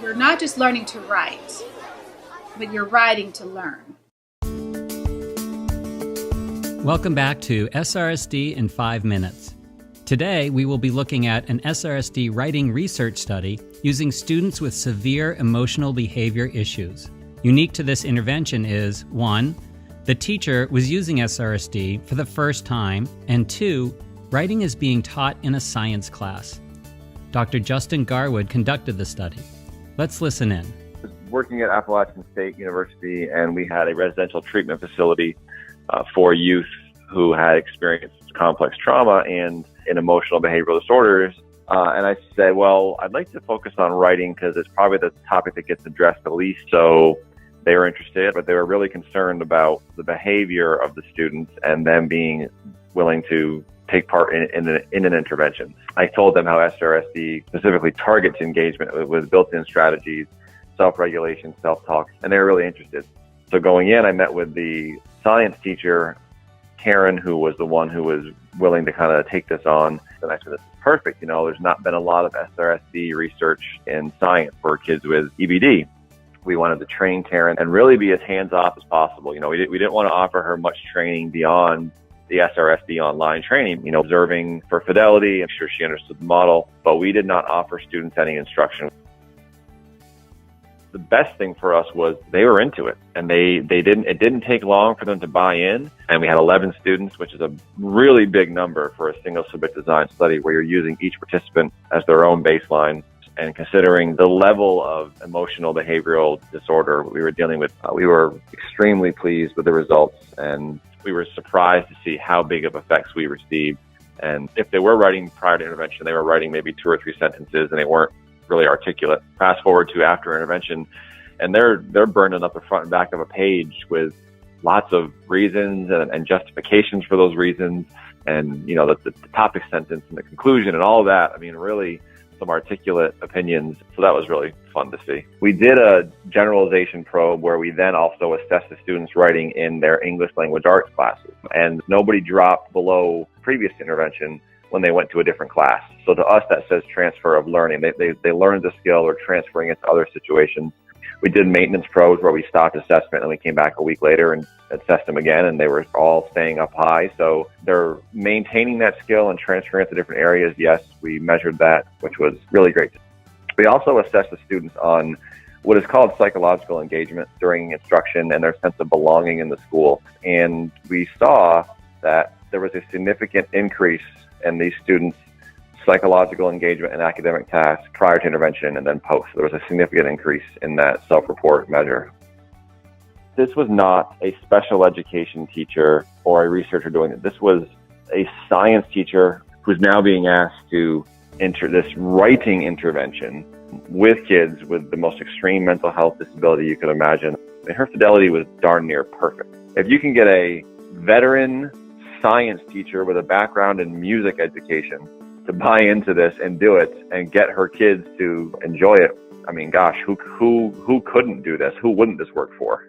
you're not just learning to write, but you're writing to learn. Welcome back to SRSD in 5 minutes. Today, we will be looking at an SRSD writing research study using students with severe emotional behavior issues. Unique to this intervention is, 1, the teacher was using SRSD for the first time, and 2, writing is being taught in a science class. Dr. Justin Garwood conducted the study. Let's listen in. I was working at Appalachian State University, and we had a residential treatment facility for youth who had experienced complex trauma and emotional behavioral disorders. And I said, well, I'd like to focus on writing because it's probably the topic that gets addressed the least. So they were interested, but they were really concerned about the behavior of the students and them being willing to take part in an intervention. I told them how SRSD specifically targets engagement with built-in strategies, self-regulation, self-talk, and they were really interested. So going in, I met with the science teacher, Karen, who was the one who was willing to kind of take this on. And I said, this is perfect. There's not been a lot of SRSD research in science for kids with EBD. We wanted to train Karen and really be as hands-off as possible. We didn't want to offer her much training beyond the SRSD Online training, observing for fidelity. I'm sure she understood the model, but we did not offer students any instruction. The best thing for us was they were into it, and it didn't take long for them to buy in. And we had 11 students, which is a really big number for a single subject design study where you're using each participant as their own baseline. And considering the level of emotional behavioral disorder we were dealing with, we were extremely pleased with the results, and we were surprised to see how big of effects we received. And if they were writing prior to intervention, they were writing maybe 2 or 3 sentences, and they weren't really articulate. Fast forward to after intervention, and they're burning up the front and back of a page with lots of reasons and justifications for those reasons, and the topic sentence and the conclusion and all of that. I mean, really some articulate opinions. So that was really fun to see. We did a generalization probe where we then also assessed the students' writing in their English language arts classes, and nobody dropped below previous intervention when they went to a different class. So to us, that says transfer of learning. They learned the skill or transferring it to other situations. We did maintenance probes where we stopped assessment and we came back a week later and assessed them again, and they were all staying up high. So they're maintaining that skill and transferring it to different areas. Yes, we measured that, which was really great. We also assessed the students on what is called psychological engagement during instruction and their sense of belonging in the school. And we saw that there was a significant increase in these students' psychological engagement and academic tasks prior to intervention and then post. There was a significant increase in that self-report measure. This was not a special education teacher or a researcher doing it. This was a science teacher who's now being asked to enter this writing intervention with kids with the most extreme mental health disability you could imagine. And her fidelity was darn near perfect. If you can get a veteran science teacher with a background in music education to buy into this and do it and get her kids to enjoy it, I mean, gosh, who couldn't do this? Who wouldn't this work for?